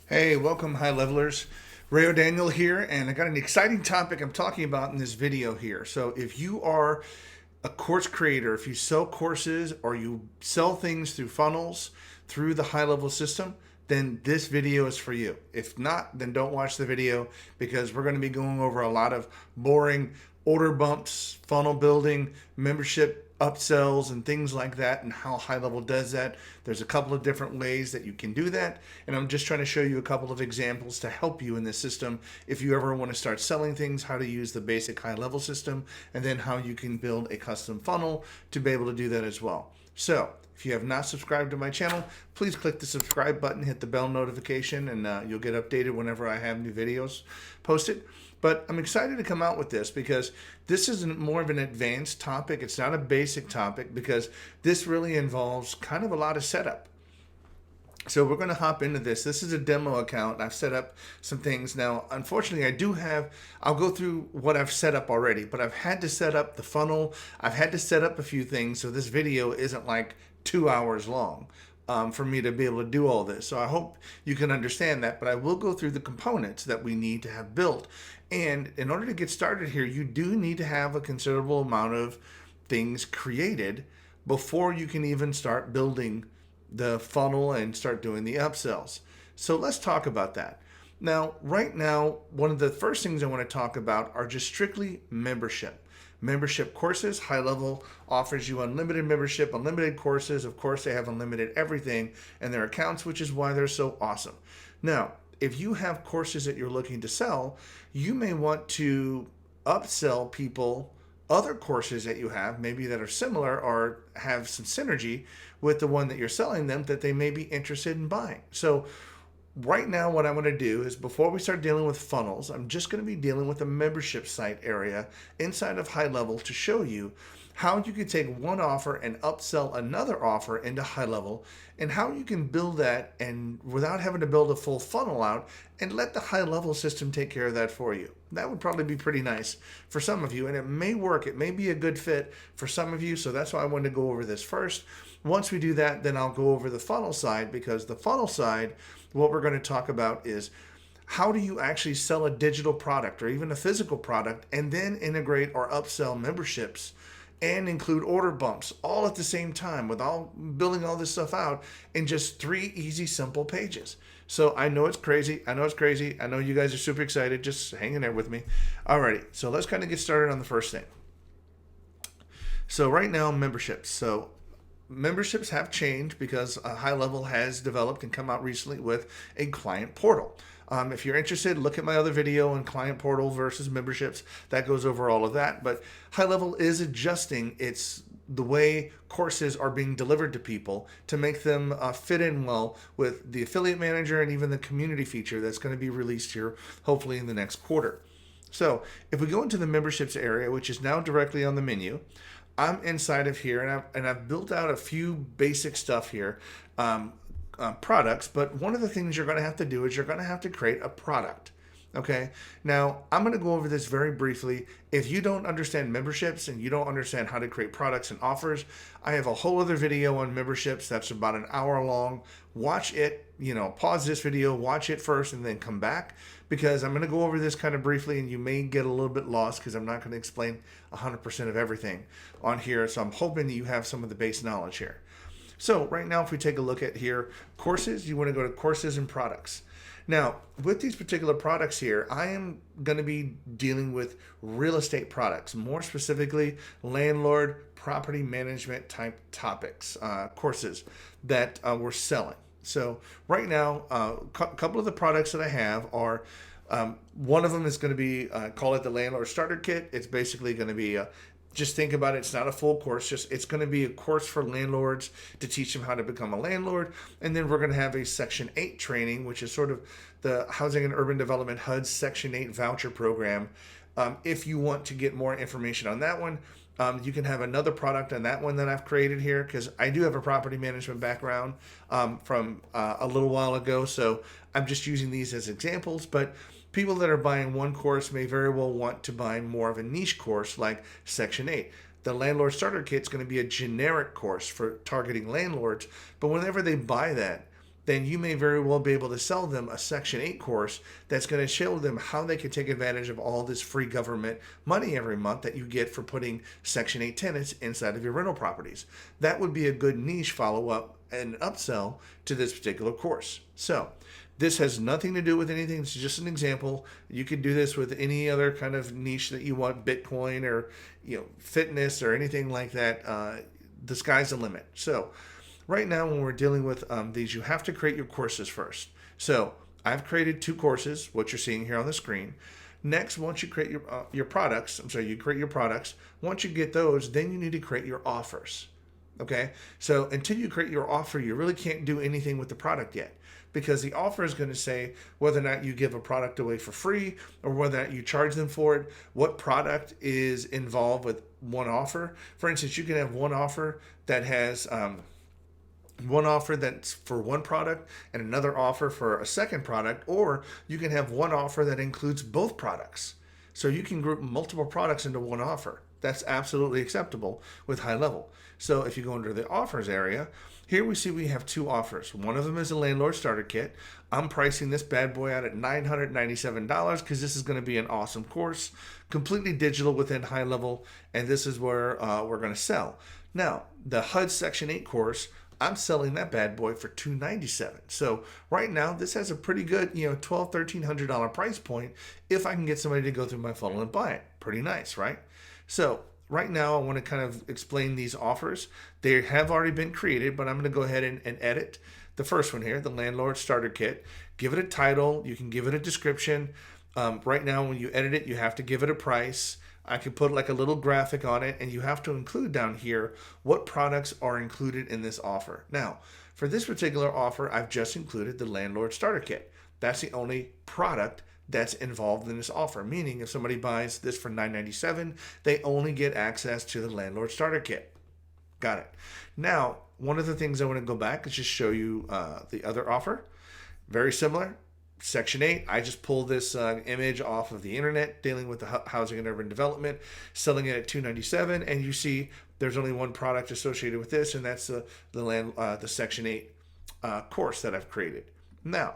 Hey, welcome high levelers. Ray O'Daniel here, and I got an exciting topic I'm talking about in this video here. So, if you are a course creator, if you sell courses or you sell things through funnels through the high level system, then this video is for you. If not, then don't watch the video because we're going to be going over a lot of boring order bumps, funnel building, membership upsells, and things like that, and how high level does that. There's a couple of different ways that you can do that, and I'm just trying to show you a couple of examples to help you in this system if you ever want to start selling things, how to use the basic high level system, and then how you can build a custom funnel to be able to do that as well. So if you have not subscribed to my channel, please click the subscribe button, hit the bell notification, and you'll get updated whenever I have new videos posted. But I'm excited to come out with this because this is more of an advanced topic. It's not a basic topic because this really involves kind of a lot of setup. So we're going to hop into this. This is a demo account. I've set up some things. Now, unfortunately, I'll go through what I've set up already, but I've had to set up the funnel. I've had to set up a few things, so this video isn't like 2 hours long for me to be able to do all this. So I hope you can understand that, but I will go through the components that we need to have built. And in order to get started here, you do need to have a considerable amount of things created before you can even start building the funnel and start doing the upsells. So let's talk about that. Now, right now, one of the first things I want to talk about are just strictly membership courses. High Level offers you unlimited membership, unlimited courses. Of course, they have unlimited everything in their accounts, which is why they're so awesome. Now, if you have courses that you're looking to sell, you may want to upsell people other courses that you have, maybe that are similar or have some synergy with the one that you're selling them, that they may be interested in buying. So right now, what I'm going to do is, before we start dealing with funnels, I'm just going to be dealing with the membership site area inside of High Level to show you how you can take one offer and upsell another offer into High Level, and how you can build that and without having to build a full funnel out, and let the High Level system take care of that for you. That would probably be pretty nice for some of you, and it may work. It may be a good fit for some of you, so that's why I wanted to go over this first. Once we do that, then I'll go over the funnel side, because the funnel side, what we're going to talk about is how do you actually sell a digital product or even a physical product and then integrate or upsell memberships and include order bumps all at the same time, without building all this stuff out in just 3 easy, simple pages. So I know it's crazy. I know you guys are super excited. Just hang in there with me. Alrighty, so let's kind of get started on the first thing. So right now, memberships. So memberships have changed because High Level has developed and come out recently with a client portal. If you're interested, look at my other video on client portal versus memberships. That goes over all of that. But High Level is adjusting the way courses are being delivered to people to make them fit in well with the affiliate manager and even the community feature that's going to be released here hopefully in the next quarter. So if we go into the memberships area, which is now directly on the menu, I'm inside of here, and I've built out a few basic stuff here, products. But one of the things you're going to have to do is you're going to have to create a product. Okay. Now I'm going to go over this very briefly. If you don't understand memberships and you don't understand how to create products and offers, I have a whole other video on memberships that's about an hour long. Watch it, pause this video, watch it first, and then come back, because I'm going to go over this kind of briefly and you may get a little bit lost because I'm not going to explain 100% of everything on here. So I'm hoping that you have some of the base knowledge here. So right now, if we take a look at here, courses, you want to go to courses and products. Now, with these particular products here, I am going to be dealing with real estate products, more specifically landlord, property management type topics, courses that we're selling. So right now, a couple of the products that I have are, one of them is going to be, call it the Landlord Starter Kit. It's basically going to be just think about it. It's not a full course. It's going to be a course for landlords to teach them how to become a landlord. And then we're going to have a Section 8 training, which is sort of the Housing and Urban Development HUD Section 8 voucher program. If you want to get more information on that one, you can have another product on that one that I've created here, because I do have a property management background from a little while ago. So I'm just using these as examples. But people that are buying one course may very well want to buy more of a niche course like Section 8. The Landlord Starter Kit is going to be a generic course for targeting landlords, but whenever they buy that, then you may very well be able to sell them a Section 8 course that's going to show them how they can take advantage of all this free government money every month that you get for putting Section 8 tenants inside of your rental properties. That would be a good niche follow-up and upsell to this particular course. So this has nothing to do with anything. It's just an example. You could do this with any other kind of niche that you want, Bitcoin or fitness or anything like that. The sky's the limit. So right now, when we're dealing with these, you have to create your courses first. So I've created 2 courses, what you're seeing here on the screen. Next, once you create your products, you create your products. Once you get those, then you need to create your offers. Okay, so until you create your offer, you really can't do anything with the product yet, because the offer is going to say whether or not you give a product away for free or whether or not you charge them for it, what product is involved with one offer. For instance, you can have one offer that has one offer that's for one product and another offer for a second product, or you can have one offer that includes both products. So you can group multiple products into one offer. That's absolutely acceptable with Highlevel. So if you go under the offers area, here we see we have 2 offers. One of them is a landlord starter kit. I'm pricing this bad boy out at $997 because this is going to be an awesome course, completely digital within Highlevel, and this is where we're going to sell. Now, the HUD Section 8 course, I'm selling that bad boy for $297. So right now, this has a pretty good, $1,200, $1,300 price point if I can get somebody to go through my funnel and buy it. Pretty nice, right? So right now, I want to kind of explain these offers. They have already been created, but I'm going to go ahead and edit the first one here, the Landlord Starter Kit. Give it a title. You can give it a description. Right now, when you edit it, you have to give it a price. I can put like a little graphic on it, and you have to include down here what products are included in this offer. Now, for this particular offer, I've just included the Landlord Starter Kit. That's the only product that's involved in this offer, meaning if somebody buys this for $997, they only get access to the Landlord Starter Kit. Got it. Now, one of the things I want to go back is just show you the other offer. Very similar. Section 8, I just pulled this image off of the internet dealing with the housing and urban development, selling it at $297, and you see there's only one product associated with this, and that's the Section 8 course that I've created. Now,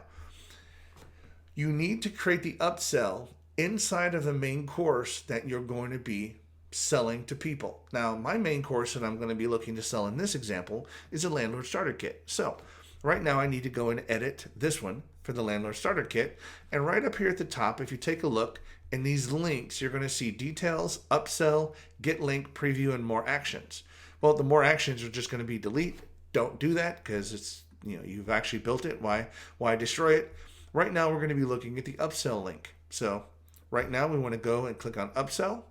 you need to create the upsell inside of the main course that you're going to be selling to people. Now, my main course that I'm going to be looking to sell in this example is a Landlord Starter Kit. So right now I need to go and edit this one for the Landlord Starter Kit. And right up here at the top, if you take a look in these links, you're going to see details, upsell, get link, preview, and more actions. Well, the more actions are just going to be delete. Don't do that because it's, you've actually built it. Why destroy it? Right now, we're going to be looking at the upsell link. So right now, we want to go and click on upsell.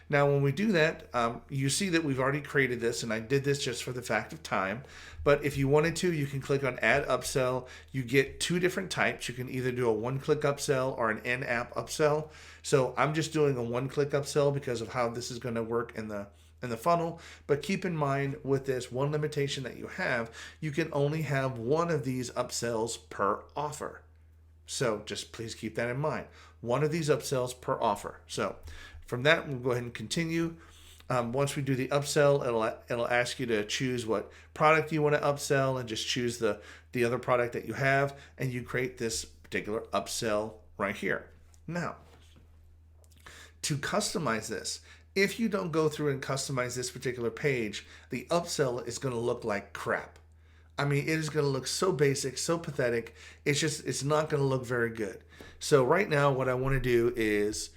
Now, when we do that, you see that we've already created this, and I did this just for the fact of time. But if you wanted to, you can click on add upsell. You get 2 different types. You can either do a one-click upsell or an in-app upsell. So I'm just doing a one-click upsell because of how this is going to work in the funnel. But keep in mind with this one limitation that you have, you can only have one of these upsells per offer. So just please keep that in mind. One of these upsells per offer. So from that, we'll go ahead and continue. Once we do the upsell, it'll ask you to choose what product you want to upsell and just choose the other product that you have, and you create this particular upsell right here. Now, to customize this, if you don't go through and customize this particular page, the upsell is going to look like crap. I mean, it is going to look so basic, so pathetic. It's not going to look very good. So right now, what I want to do is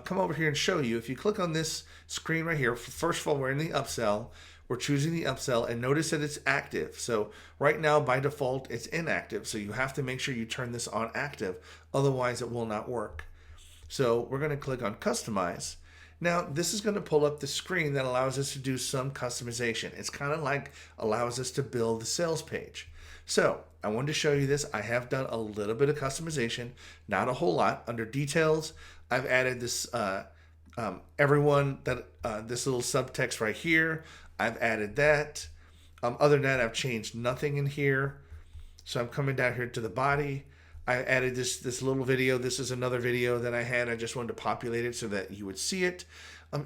come over here and show you. If you click on this screen right here, first of all, we're in the upsell. We're choosing the upsell, and notice that it's active. So right now, by default, it's inactive. So you have to make sure you turn this on active. Otherwise, it will not work. So we're going to click on Customize. Now, this is going to pull up the screen that allows us to do some customization. It's kind of like allows us to build the sales page. So I wanted to show you this. I have done a little bit of customization, not a whole lot. Under Details, I've added this everyone that this little subtext right here. I've added that. Other than that, I've changed nothing in here. So I'm coming down here to the body. I added this little video. This is another video that I had. I just wanted to populate it so that you would see it.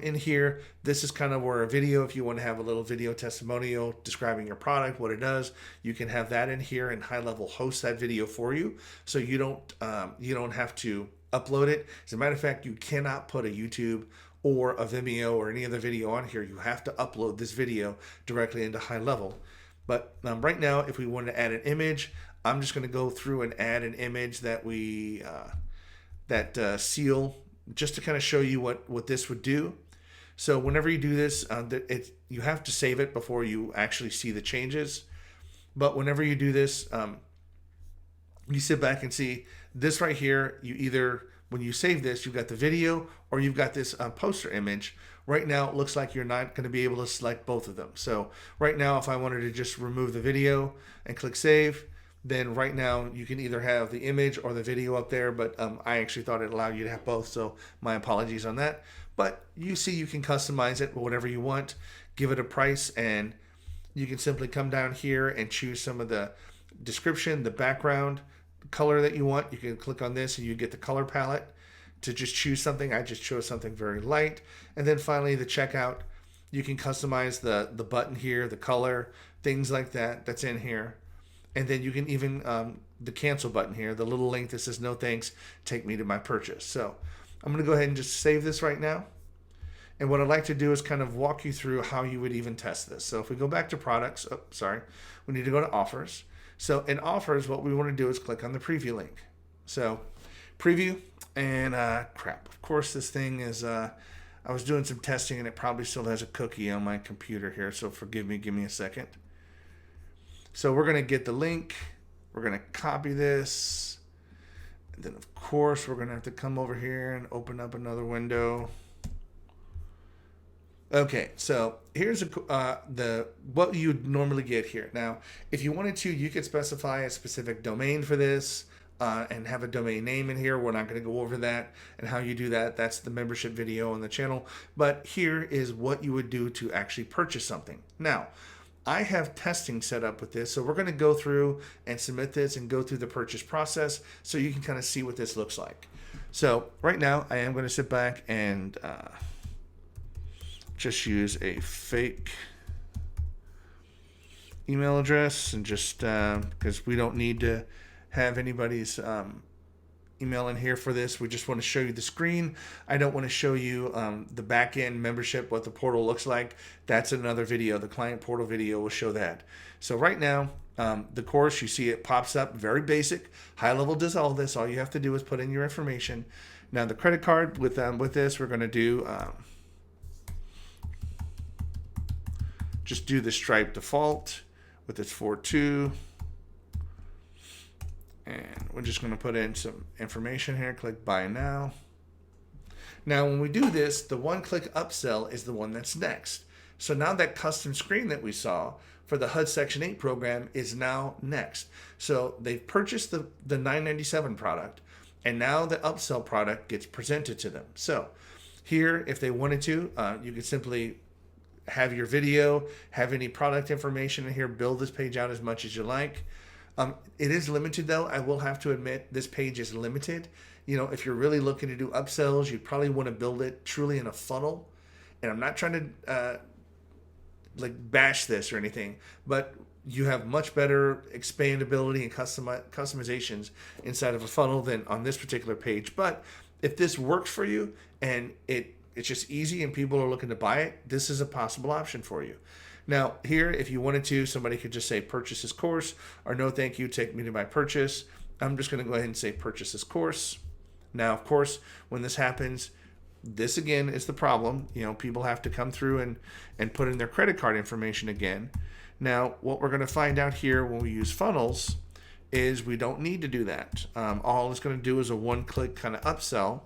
in here. This is kind of where a video, if you want to have a little video testimonial describing your product, what it does, you can have that in here, and Highlevel hosts that video for you, so you don't have to upload it. As a matter of fact, you cannot put a YouTube or a Vimeo or any other video on here. You have to upload this video directly into Highlevel. But right now, if we want to add an image, I'm just going to go through and add an image that we seal, just to kind of show you what this would do. So whenever you do this, you have to save it before you actually see the changes. But whenever you do this, you sit back and see this right here. You either, when you save this, you've got the video or you've got this poster image. Right now, it looks like you're not going to be able to select both of them. So right now, if I wanted to just remove the video and click save, then right now you can either have the image or the video up there, but I actually thought it allowed you to have both, so my apologies on that. But you see, you can customize it whatever you want, give it a price, and you can simply come down here and choose some of the description, the background, color that you want. You can click on this and you get the color palette to just choose something. I just chose something very light. And then finally, the checkout. You can customize the button here, the color, things like that that's in here. And then you can even, the cancel button here, the little link that says no thanks, take me to my purchase. So I'm going to go ahead and just save this right now. And what I'd like to do is kind of walk you through how you would even test this. So if we go back to products, we need to go to offers. So in offers, what we want to do is click on the preview link. So preview, and crap. Of course, this thing is, I was doing some testing and it probably still has a cookie on my computer here. So forgive me, give me a second. So we're going to get the link. We're going to copy this. And then, of course, we're going to have to come over here and open up another window. Okay, so here's what you'd normally get here. Now, if you wanted to, you could specify a specific domain for this and have a domain name in here. We're not going to go over that and how you do that. That's the membership video on the channel. But here is what you would do to actually purchase something. Now, I have testing set up with this, so we're going to go through and submit this and go through the purchase process so you can kind of see what this looks like. So right now, I am going to sit back and just use a fake email address, and just because we don't need to have anybody's email in here for this. We just want to show you the screen. I don't want to show you the back-end membership, what the portal looks like. That's another video. The client portal video will show that. So right now, the course, you see it pops up, very basic. Highlevel does all this. All you have to do is put in your information. Now the credit card, with this, we're going to do just do the Stripe default with its 4.2. And we're just going to put in some information here. Click buy now. Now, when we do this, the one click upsell is the one that's next. So now that custom screen that we saw for the HUD Section 8 program is now next. So they've purchased the $9.97 product, and now the upsell product gets presented to them. So here, if they wanted to, you could simply have your video, have any product information in here, build this page out as much as you like. It is limited, though. I will have to admit, this page is limited. You know, if you're really looking to do upsells, you'd probably want to build it truly in a funnel. And I'm not trying to bash this or anything, but you have much better expandability and customizations inside of a funnel than on this particular page. But if this works for you and it's just easy and people are looking to buy it, this is a possible option for you. Now, here, if you wanted to, somebody could just say purchase this course, or no thank you, take me to my purchase. I'm just going to go ahead and say purchase this course. Now, of course, when this happens, this again is the problem. You know, people have to come through and put in their credit card information again. Now, what we're going to find out here when we use funnels is we don't need to do that. All it's going to do is a one-click kind of upsell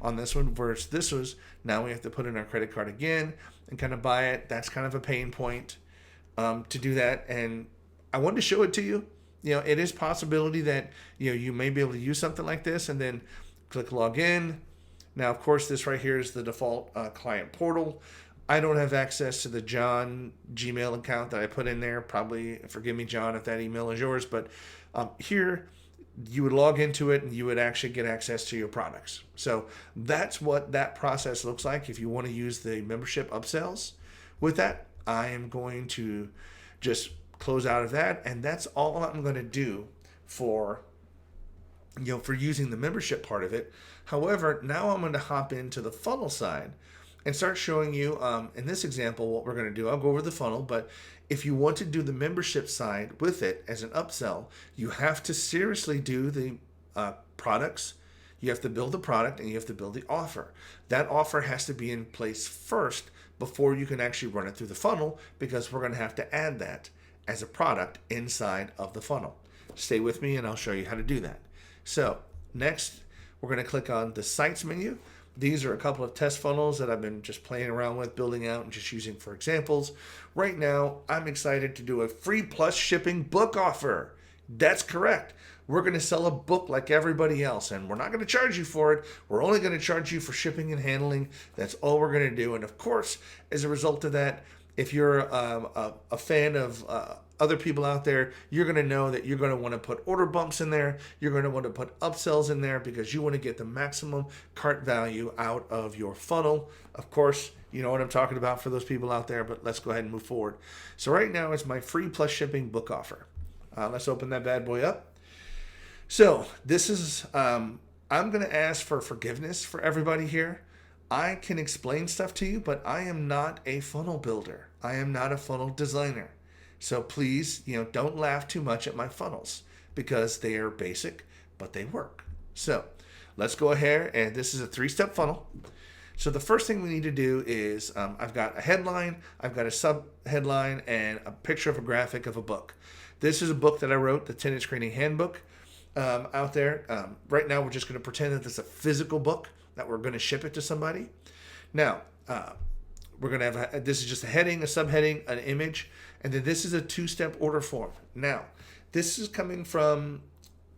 on this one, versus this was, now we have to put in our credit card again and kind of buy it. That's kind of a pain point to do that. And I wanted to show it to you. You know, it is possibility that, you know, you may be able to use something like this and then click log in. Now, of course, this right here is the default client portal. I don't have access to the John Gmail account that I put in there. Probably, forgive me, John, if that email is yours. But here, you would log into it and you would actually get access to your products. So that's what that process looks like if you want to use the membership upsells. With that, I am going to just close out of that, and that's all I'm going to do for for using the membership part of it. However, now I'm going to hop into the funnel side and start showing you, in this example, what we're going to do. I'll go over the funnel, but if you want to do the membership side with it as an upsell, you have to seriously do the products. You have to build the product and you have to build the offer. That offer has to be in place first before you can actually run it through the funnel, because we're going to have to add that as a product inside of the funnel. Stay with me and I'll show you how to do that. So next, we're going to click on the sites menu. These are a couple of test funnels that I've been just playing around with, building out and just using for examples. Right now, I'm excited to do a free plus shipping book offer. That's correct. We're going to sell a book like everybody else, and we're not going to charge you for it. We're only going to charge you for shipping and handling. That's all we're going to do. And of course, as a result of that, if you're a fan of other people out there, you're going to know that you're going to want to put order bumps in there. You're going to want to put upsells in there because you want to get the maximum cart value out of your funnel. Of course, you know what I'm talking about for those people out there, but let's go ahead and move forward. So right now it's my free plus shipping book offer. Let's open that bad boy up. So this is, I'm going to ask for forgiveness for everybody here. I can explain stuff to you, but I am not a funnel builder. I am not a funnel designer. So please, don't laugh too much at my funnels because they are basic, but they work. So let's go ahead, and this is a 3-step funnel. So the first thing we need to do is I've got a headline, I've got a sub-headline, and a picture of a graphic of a book. This is a book that I wrote, the 10-Inch Screening Handbook, out there. Right now, we're just going to pretend that it's a physical book, that we're going to ship it to somebody. Now, we're going to have, this is just a heading, a subheading, an image, and then this is a 2-step order form. Now, this is coming from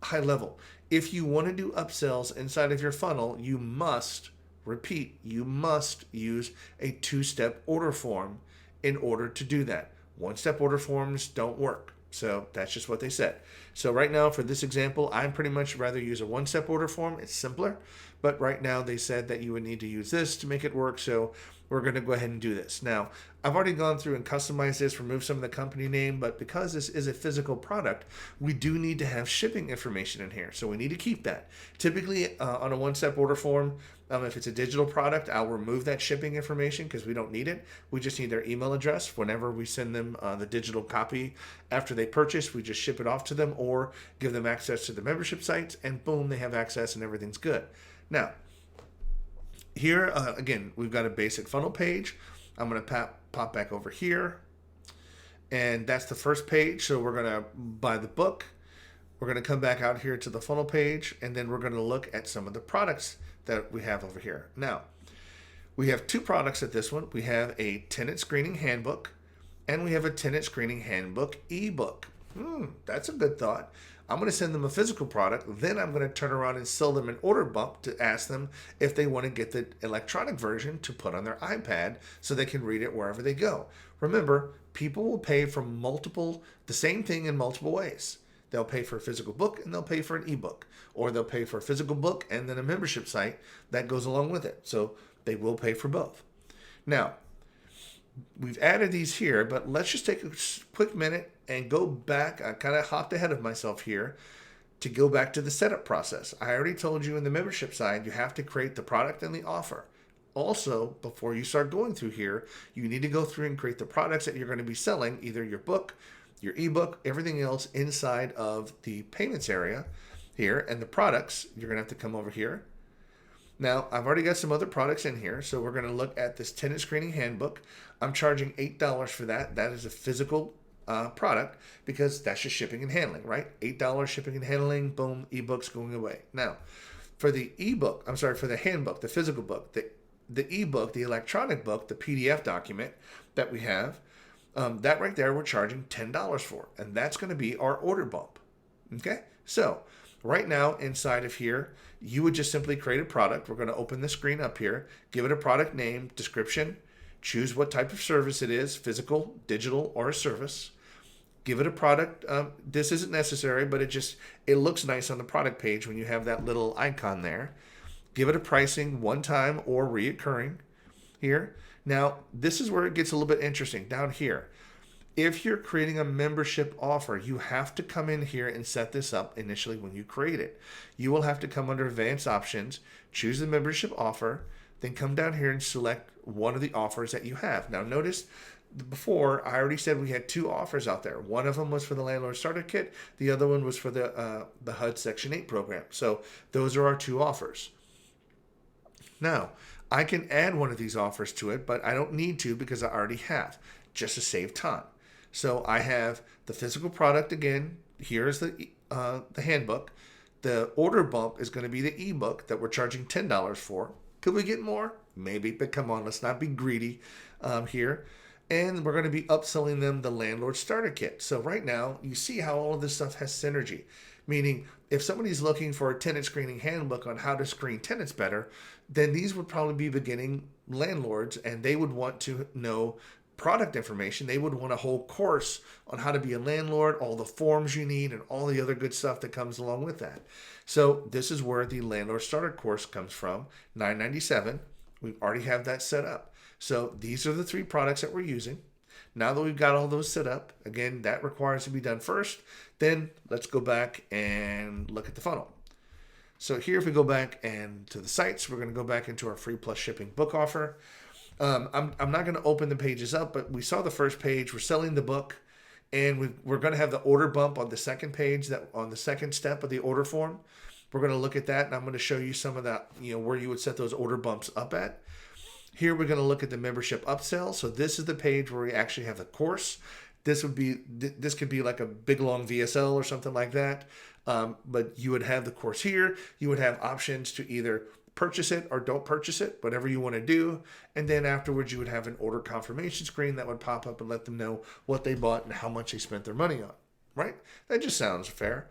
Highlevel. If you want to do upsells inside of your funnel, you must, repeat, you must use a 2-step order form in order to do that. 1-step order forms don't work. So that's just what they said. So right now for this example, I'd pretty much rather use a 1-step order form. It's simpler, but right now they said that you would need to use this to make it work. So we're going to go ahead and do this. Now, I've already gone through and customized this, removed some of the company name, but because this is a physical product, we do need to have shipping information in here. So we need to keep that. Typically on a 1-step order form, if it's a digital product, I'll remove that shipping information because we don't need it. We just need their email address. Whenever we send them the digital copy after they purchase, we just ship it off to them or give them access to the membership sites, and boom, they have access and everything's good. Now, here, again, we've got a basic funnel page. I'm going to pop back over here, and that's the first page. So we're going to buy the book. We're going to come back out here to the funnel page, and then we're going to look at some of the products that we have over here. Now, we have 2 products at this one. We have a tenant screening handbook, and we have a tenant screening handbook ebook. That's a good thought. I'm going to send them a physical product. Then I'm going to turn around and sell them an order bump to ask them if they want to get the electronic version to put on their iPad so they can read it wherever they go. Remember, people will pay for the same thing in multiple ways. They'll pay for a physical book and they'll pay for an ebook, or they'll pay for a physical book and then a membership site that goes along with it. So they will pay for both. Now, we've added these here, but let's just take a quick minute and go back. I kind of hopped ahead of myself here to go back to the setup process. I already told you in the membership side, you have to create the product and the offer. Also, before you start going through here, you need to go through and create the products that you're going to be selling, either your book, your ebook, everything else inside of the payments area here. And the products, you're going to have to come over here. Now, I've already got some other products in here, so we're going to look at this tenant screening handbook. I'm charging $8 for that. That is a physical product because that's just shipping and handling, right? $8 shipping and handling, boom, ebooks going away. Now, for the ebook, for the handbook, the physical book, the ebook, the electronic book, the PDF document that we have, that right there we're charging $10 for, and that's going to be our order bump. Okay, so right now inside of here, you would just simply create a product. We're going to open the screen up here, give it a product name, description, choose what type of service it is, physical, digital, or a service. Give it a product. This isn't necessary, but it looks nice on the product page when you have that little icon there. Give it a pricing, one time or reoccurring here. Now, this is where it gets a little bit interesting down here. If you're creating a membership offer, you have to come in here and set this up initially when you create it. You will have to come under advanced options, choose the membership offer, then come down here and select one of the offers that you have. Now notice before I already said we had 2 offers out there. One of them was for the Landlord Starter Kit. The other one was for the HUD Section 8 program. So those are our 2 offers. Now, I can add one of these offers to it, but I don't need to because I already have, just to save time. So I have the physical product again. Here's the handbook. The order bump is going to be the ebook that we're charging $10 for. Could we get more? Maybe, but come on, let's not be greedy here. And we're going to be upselling them the Landlord Starter Kit. So right now, you see how all of this stuff has synergy. Meaning, if somebody's looking for a tenant screening handbook on how to screen tenants better, then these would probably be beginning landlords, and they would want to know product information. They would want a whole course on how to be a landlord, all the forms you need, and all the other good stuff that comes along with that. So this is where the Landlord Starter course comes from, $9.97. We already have that set up. So these are the 3 products that we're using. Now that we've got all those set up, again, that requires to be done first. Then let's go back and look at the funnel. So here, if we go back and to the sites, we're going to go back into our free plus shipping book offer. I'm not going to open the pages up, but we saw the first page. We're selling the book, and we're going to have the order bump on the second page, that on the second step of the order form. We're going to look at that, and I'm going to show you some of that, where you would set those order bumps up at. Here we're going to look at the membership upsell. So this is the page where we actually have the course. This could be like a big long VSL or something like that. But you would have the course here. You would have options to either purchase it or don't purchase it, whatever you want to do. And then afterwards, you would have an order confirmation screen that would pop up and let them know what they bought and how much they spent their money on, right? That just sounds fair.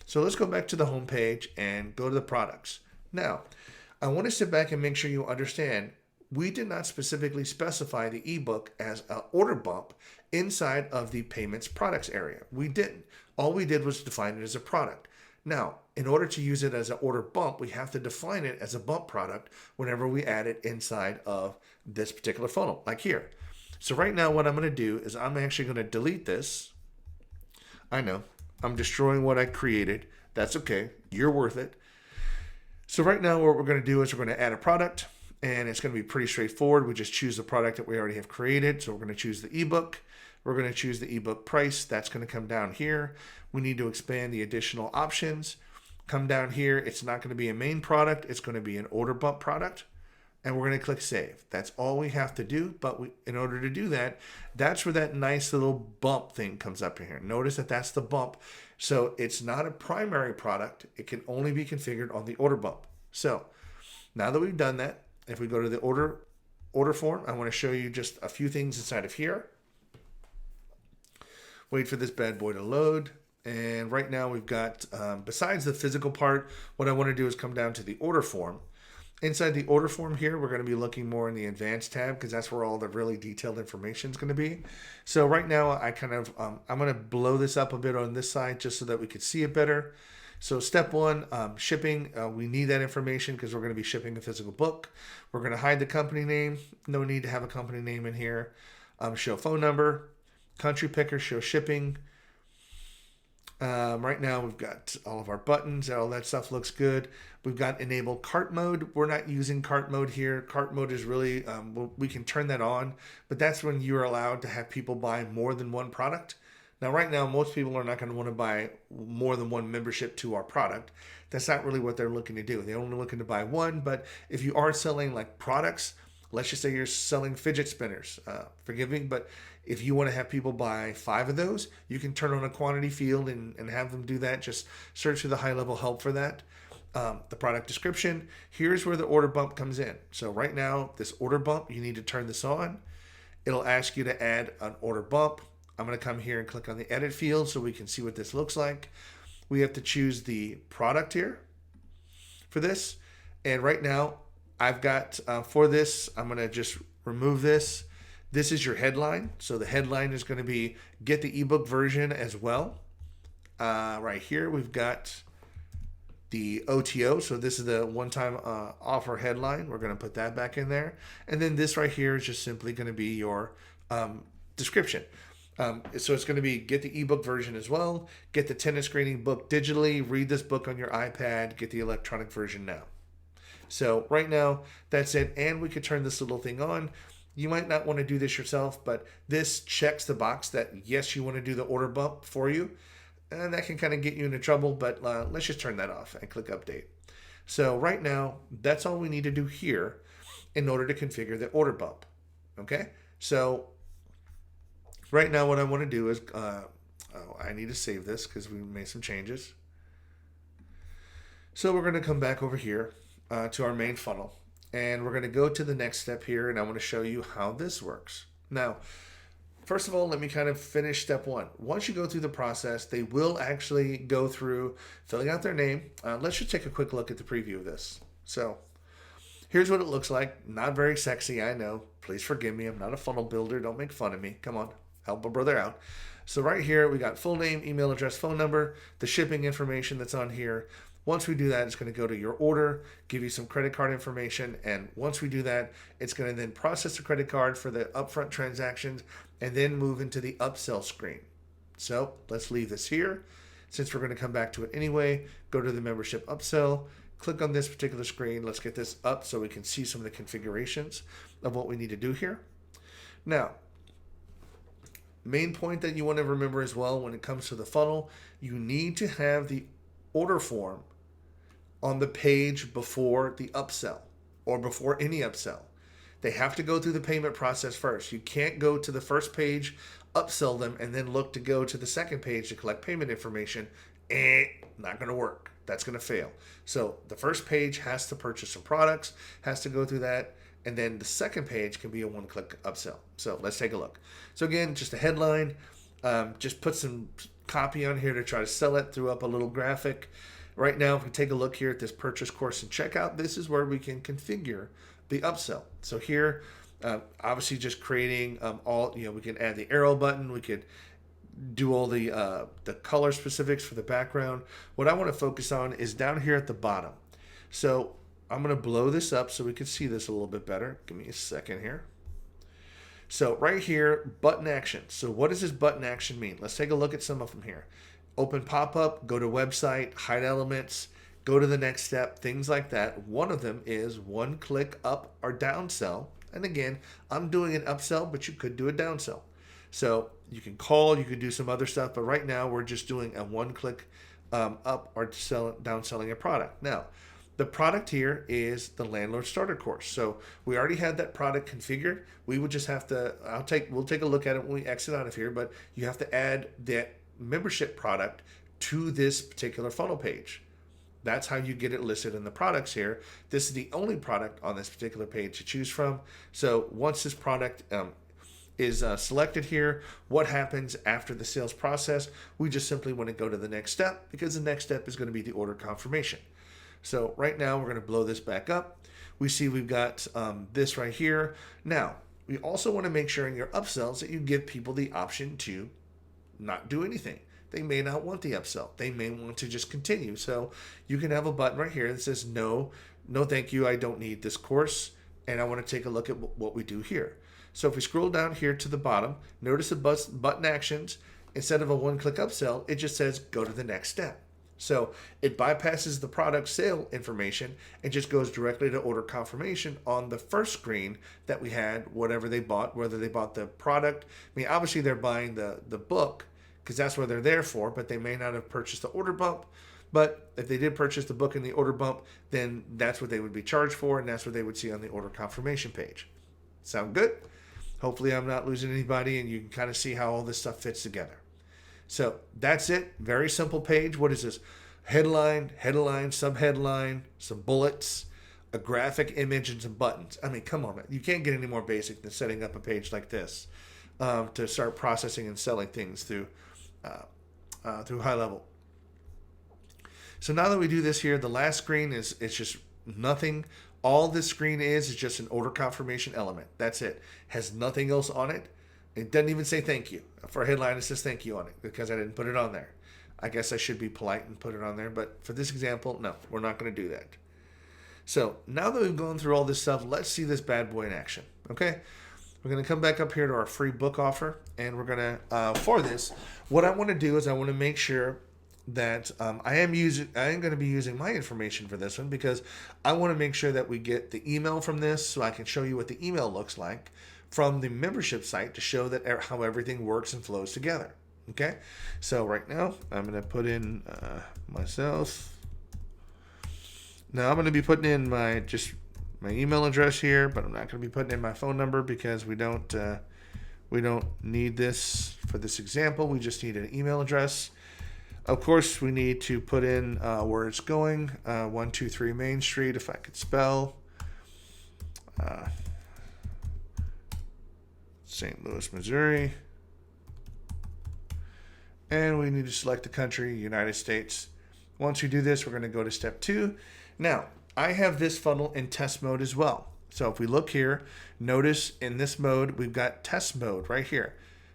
So let's go back to the home page and go to the products. Now, I want to sit back and make sure you understand we did not specifically specify the ebook as an order bump inside of the payments products area. We didn't. All we did was define it as a product. Now, in order to use it as an order bump, we have to define it as a bump product whenever we add it inside of this particular funnel, like here. So right now, what I'm going to do is I'm actually going to delete this. I know, I'm destroying what I created. That's okay. You're worth it. So right now, what we're going to do is we're going to add a product, and it's going to be pretty straightforward. We just choose the product that we already have created. So we're going to choose the ebook. We're going to choose the ebook price. That's going to come down here. We need to expand the additional options. Come down here. It's not going to be a main product. It's going to be an order bump product. And we're going to click save. That's all we have to do. But in order to do that, that's where that nice little bump thing comes up in here. Notice that that's the bump. So it's not a primary product. It can only be configured on the order bump. So now that we've done that, if we go to the order form, I want to show you just a few things inside of here. Wait for this bad boy to load. And right now we've got, besides the physical part, what I want to do is come down to the order form. Inside the order form here, we're going to be looking more in the advanced tab because that's where all the really detailed information is going to be. So right now I kind of, I'm going to blow this up a bit on this side just so that we could see it better. So step one, shipping, we need that information because we're going to be shipping a physical book. We're going to hide the company name. No need to have a company name in here. Show phone number, country picker, show shipping. Right now we've got all of our buttons. All that stuff looks good. We've got enable cart mode. We're not using cart mode here. Cart mode is really, we can turn that on, but that's when you're allowed to have people buy more than one product. Now, right now, most people are not going to want to buy more than one membership to our product. That's not really what they're looking to do. They're only looking to buy one, but if you are selling like products, let's just say you're selling fidget spinners, forgive me, but if you want to have people buy 5 of those, you can turn on a quantity field and have them do that. Just search for the high-level help for that. The product description, here's where the order bump comes in. So right now, this order bump, you need to turn this on. It'll ask you to add an order bump. I'm going to come here and click on the edit field so we can see what this looks like. We have to choose the product here for this. And right now, I've got, for this, I'm going to just remove this. This is your headline. So the headline is going to be get the ebook version as well. Right here, we've got the OTO. So this is the one-time offer headline. We're going to put that back in there. And then this right here is just simply going to be your description. So it's going to be get the ebook version as well, get the tenant screening book digitally, read this book on your iPad, get the electronic version now. So right now, that's it. And we could turn this little thing on. You might not want to do this yourself, but this checks the box that yes, you want to do the order bump for you. And that can kind of get you into trouble, but let's just turn that off and click update. So right now, that's all we need to do here in order to configure the order bump. Okay, so right now what I want to do is, I need to save this because we made some changes. So we're going to come back over here to our main funnel, and we're going to go to the next step here, and I want to show you how this works. Now, first of all, let me kind of finish step one. Once you go through the process, they will actually go through filling out their name. Let's just take a quick look at the preview of this. So here's what it looks like. Not very sexy, I know. Please forgive me. I'm not a funnel builder. Don't make fun of me. Come on, help a brother out. So right here, we got full name, email address, phone number, the shipping information that's on here. Once we do that, it's going to go to your order, give you some credit card information, and once we do that, it's going to then process the credit card for the upfront transactions and then move into the upsell screen. So let's leave this here. Since we're going to come back to it anyway, go to the membership upsell, click on this particular screen. Let's get this up so we can see some of the configurations of what we need to do here. Now, main point that you want to remember as well when it comes to the funnel, you need to have the order form on the page before the upsell or before any upsell. They have to go through the payment process first. You can't go to the first page, upsell them, and then look to go to the second page to collect payment information. Not going to work. That's going to fail. So the first page has to purchase some products, has to go through that, and then the second page can be a one-click upsell. So let's take a look. So again, just a headline. Just put some copy on here to try to sell it, threw up a little graphic. Right now, if we take a look here at this purchase course and checkout, this is where we can configure the upsell. So here, obviously just creating we can add the arrow button. We could do all the color specifics for the background. What I want to focus on is down here at the bottom. So I'm going to blow this up so we can see this a little bit better. Give me a second here. So right here, button action. So what does this button action mean? Let's take a look at some of them here. Open pop-up, go to website, hide elements, go to the next step, things like that. One of them is one click up or down sell. And again, I'm doing an upsell, but you could do a downsell. So you can call, you could do some other stuff, but right now we're just doing a one click up or down selling a product. Now, the product here is the landlord starter course. So we already had that product configured. We would just have to, we'll take a look at it when we exit out of here, but you have to add that membership product to this particular funnel page. That's how you get it listed in the products here. This is the only product on this particular page to choose from. So once this product is selected here, what happens after the sales process? We just simply want to go to the next step because the next step is going to be the order confirmation. So right now we're going to blow this back up. We see we've got this right here. Now, we also want to make sure in your upsells that you give people the option to not do anything. They may not want the upsell. They may want to just continue. So you can have a button right here that says, no, thank you. I don't need this course. And I want to take a look at what we do here. So if we scroll down here to the bottom, notice the button actions. Instead of a one-click upsell, it just says go to the next step. So it bypasses the product sale information and just goes directly to order confirmation on the first screen that we had, whatever they bought, whether they bought the product. I mean, obviously they're buying the book because that's what they're there for, but they may not have purchased the order bump. But if they did purchase the book and the order bump, then that's what they would be charged for, and that's what they would see on the order confirmation page. Sound good? Hopefully I'm not losing anybody, and you can kind of see how all this stuff fits together. So that's it. Very simple page. What is this? Headline, subheadline, some bullets, a graphic image, and some buttons. I mean, come on, man. You can't get any more basic than setting up a page like this to start processing and selling things through Highlevel. So now that we do this here, the last screen is just Nothing. All this screen is just an order confirmation element. That's it. Has nothing else on it. It doesn't even say thank you. For a headline, it says thank you on it because I didn't put it on there. I guess I should be polite and put it on there, but for this example, no, we're not going to do that. So now that we've gone through all this stuff, let's see this bad boy in action. Okay, we're going to come back up here to our free book offer, and we're going to for this, what I want to do is I want to make sure that I am going to be using my information for this one because I want to make sure that we get the email from this, so I can show you what the email looks like from the membership site to show that how everything works and flows together. Okay, so right now I'm going to put in myself. Now I'm going to be putting in my email address here, but I'm not going to be putting in my phone number because we don't need this for this example. We just need an email address. Of course, we need to put in where it's going. 123 Main Street, if I could spell. St. Louis, Missouri. And we need to select the country, United States. Once we do this, we're going to go to step 2. Now, I have this funnel in test mode as well. So if we look here, notice in this mode, we've got test mode right here.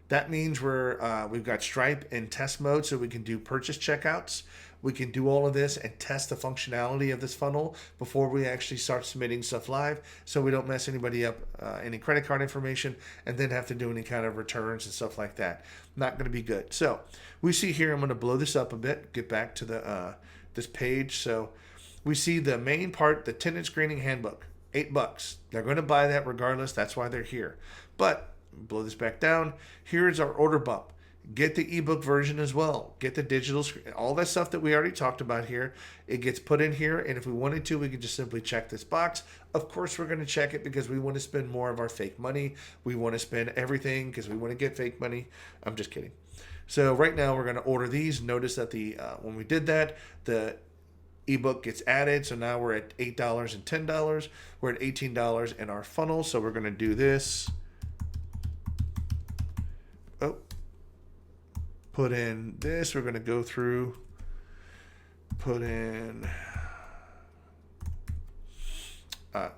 That means we've got Stripe in test mode, so we can do purchase checkouts. We can do all of this and test the functionality of this funnel before we actually start submitting stuff live, so we don't mess anybody up, any credit card information, and then have to do any kind of returns and stuff like that. Not going to be good. So we see here, I'm going to blow this up a bit, get back to the this page. So we see the main part, the tenant screening handbook, $8. They're going to buy that regardless. That's why they're here. But blow this back down. Here's our order bump. Get the ebook version as well. Get the digital screen. All that stuff that we already talked about here, it gets put in here. And if we wanted to, we could just simply check this box. Of course, we're going to check it because we want to spend more of our fake money. We want to spend everything because we want to get fake money. I'm just kidding. So right now we're going to order these. Notice that when we did that, the ebook gets added. So now we're at $8 and $10. We're at $18 in our funnel. So we're going to do this. Put in this. We're going to go through, put in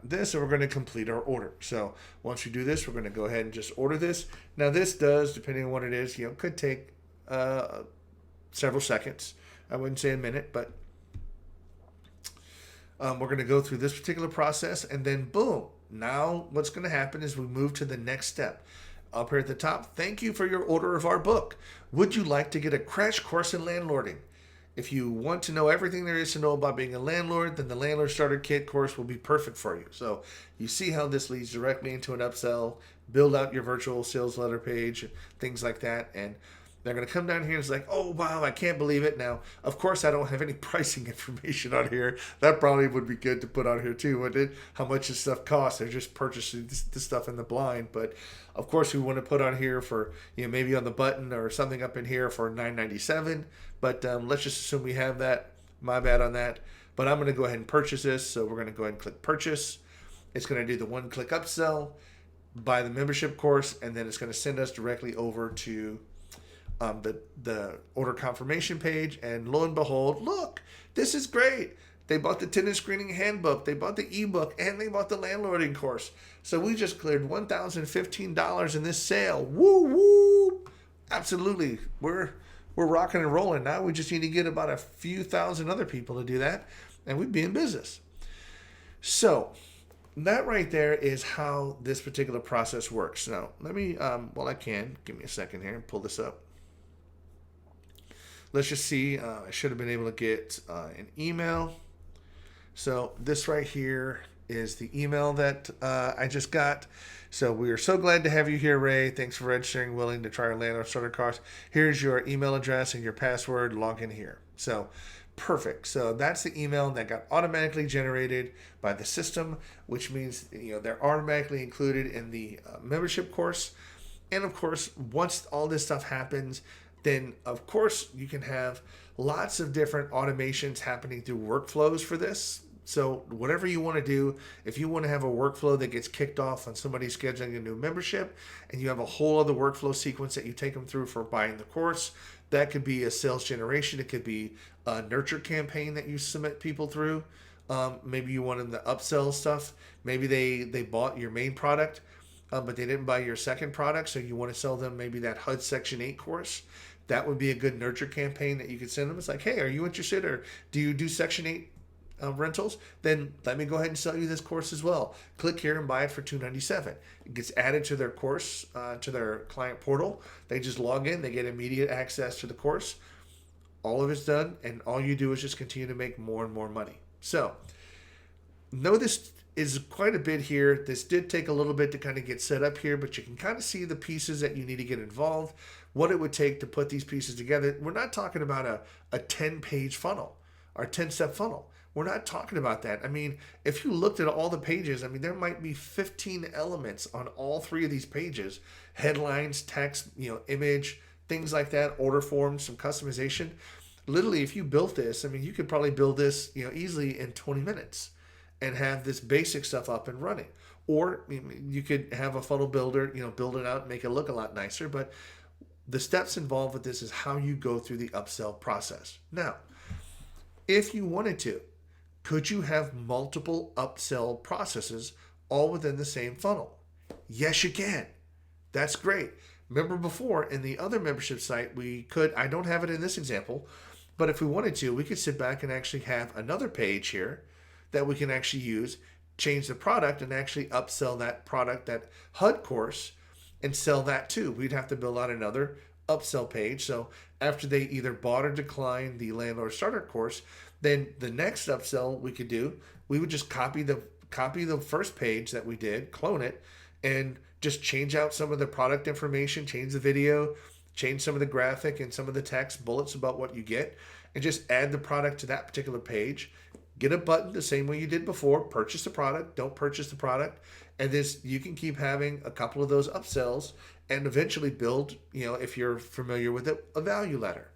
this, and we're going to complete our order. So once we do this, we're going to go ahead and just order this. Now this does, depending on what it is, could take several seconds. I wouldn't say a minute, but we're going to go through this particular process, and then boom. Now what's going to happen is we move to the next step. Up here at the top, thank you for your order of our book. Would you like to get a crash course in landlording? If you want to know everything there is to know about being a landlord, then the Landlord Starter Kit course will be perfect for you. So you see how this leads directly into an upsell, build out your virtual sales letter page, things like that. And they're going to come down here and it's like, oh, wow, I can't believe it. Now, of course, I don't have any pricing information on here. That probably would be good to put on here too, wouldn't it? How much this stuff costs. They're just purchasing this stuff in the blind. But of course, we want to put on here for, maybe on the button or something up in here for $9.97. But let's just assume we have that. My bad on that. But I'm going to go ahead and purchase this. So we're going to go ahead and click purchase. It's going to do the one click upsell, buy the membership course, and then it's going to send us directly over to the order confirmation page. And lo and behold, look, this is great. They bought the tenant screening handbook, they bought the ebook, and they bought the landlording course. So we just cleared $1,015 in this sale. Woo woo! Absolutely, we're rocking and rolling now. We just need to get about a few thousand other people to do that, and we'd be in business. So that right there is how this particular process works. Now let me, I can give me a second here and pull this up. Let's just see. I should have been able to get an email. So this right here is the email that I just got. So we are so glad to have you here, Ray. Thanks for registering, willing to try our Landlord Starter course. Here's your email address and your password. Log in here. So perfect. So that's the email that got automatically generated by the system, which means they're automatically included in the membership course. And of course, once all this stuff happens, then of course you can have lots of different automations happening through workflows for this. So whatever you want to do, if you want to have a workflow that gets kicked off on somebody scheduling a new membership, and you have a whole other workflow sequence that you take them through for buying the course, that could be a sales generation. It could be a nurture campaign that you submit people through. Maybe you want them to upsell stuff. Maybe they bought your main product, but they didn't buy your second product, so you want to sell them maybe that HUD Section 8 course. That would be a good nurture campaign that you could send them. It's like, hey, are you interested, or do you do Section 8 rentals? Then let me go ahead and sell you this course as well. Click here and buy it for $297. It gets added to their course, to their client portal. They just log in, they get immediate access to the course. All of it's done, and all you do is just continue to make more and more money. So, know this is quite a bit here. This did take a little bit to kind of get set up here, but you can kind of see the pieces that you need to get involved, what it would take to put these pieces together. We're not talking about a 10-page funnel or 10-step funnel. We're not talking about that. I mean, if you looked at all the pages, I mean, there might be 15 elements on all three of these pages: headlines, text, image, things like that, order forms, some customization. Literally, if you built this, I mean, you could probably build this, easily in 20 minutes and have this basic stuff up and running. Or you could have a funnel builder, build it out and make it look a lot nicer. But the steps involved with this is how you go through the upsell process. Now, if you wanted to, could you have multiple upsell processes all within the same funnel? Yes, you can. That's great. Remember before in the other membership site, we could, I don't have it in this example, but if we wanted to, we could sit back and actually have another page here that we can actually use, change the product and actually upsell that product, that HUD course, and sell that too. We'd have to build out another upsell page. So after they either bought or declined the landlord starter course, then the next upsell we could do, we would just copy the first page that we did, clone it, and just change out some of the product information, change the video, change some of the graphic and some of the text bullets about what you get, and just add the product to that particular page. Get a button the same way you did before: purchase the product, don't purchase the product. And this, you can keep having a couple of those upsells and eventually build, if you're familiar with it, a value ladder.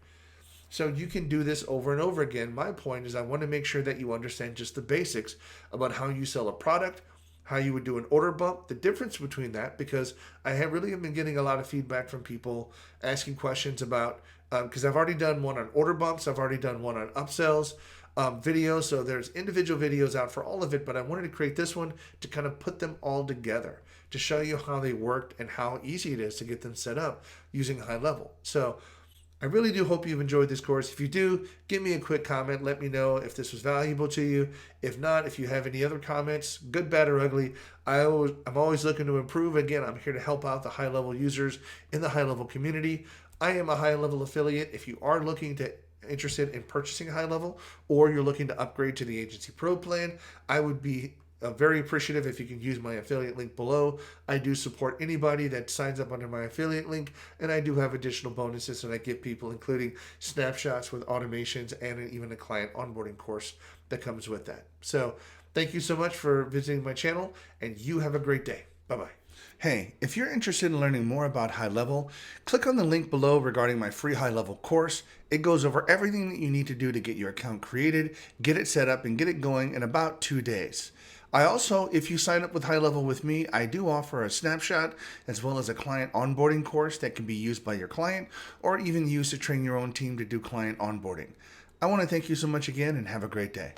So you can do this over and over again. My point is I want to make sure that you understand just the basics about how you sell a product, how you would do an order bump, the difference between that, because I have really been getting a lot of feedback from people asking questions about, because I've already done one on order bumps, I've already done one on upsells, videos, so there's individual videos out for all of it, but I wanted to create this one to kind of put them all together to show you how they worked and how easy it is to get them set up using Highlevel. So I really do hope you've enjoyed this course. If you do, give me a quick comment. Let me know if this was valuable to you. If not, if you have any other comments, good, bad, or ugly, I'm always looking to improve. Again, I'm here to help out the Highlevel users in the Highlevel community. I am a Highlevel affiliate. If you are interested in purchasing Highlevel, or you're looking to upgrade to the Agency Pro plan, I would be very appreciative if you can use my affiliate link below. I do support anybody that signs up under my affiliate link, and I do have additional bonuses that I give people, including snapshots with automations and even a client onboarding course that comes with that. So thank you so much for visiting my channel, and you have a great day. Bye-bye. Hey, if you're interested in learning more about Highlevel, click on the link below regarding my free Highlevel course. It goes over everything that you need to do to get your account created, get it set up, and get it going in about 2 days. I also, if you sign up with Highlevel with me, I do offer a snapshot as well as a client onboarding course that can be used by your client or even used to train your own team to do client onboarding. I want to thank you so much again and have a great day.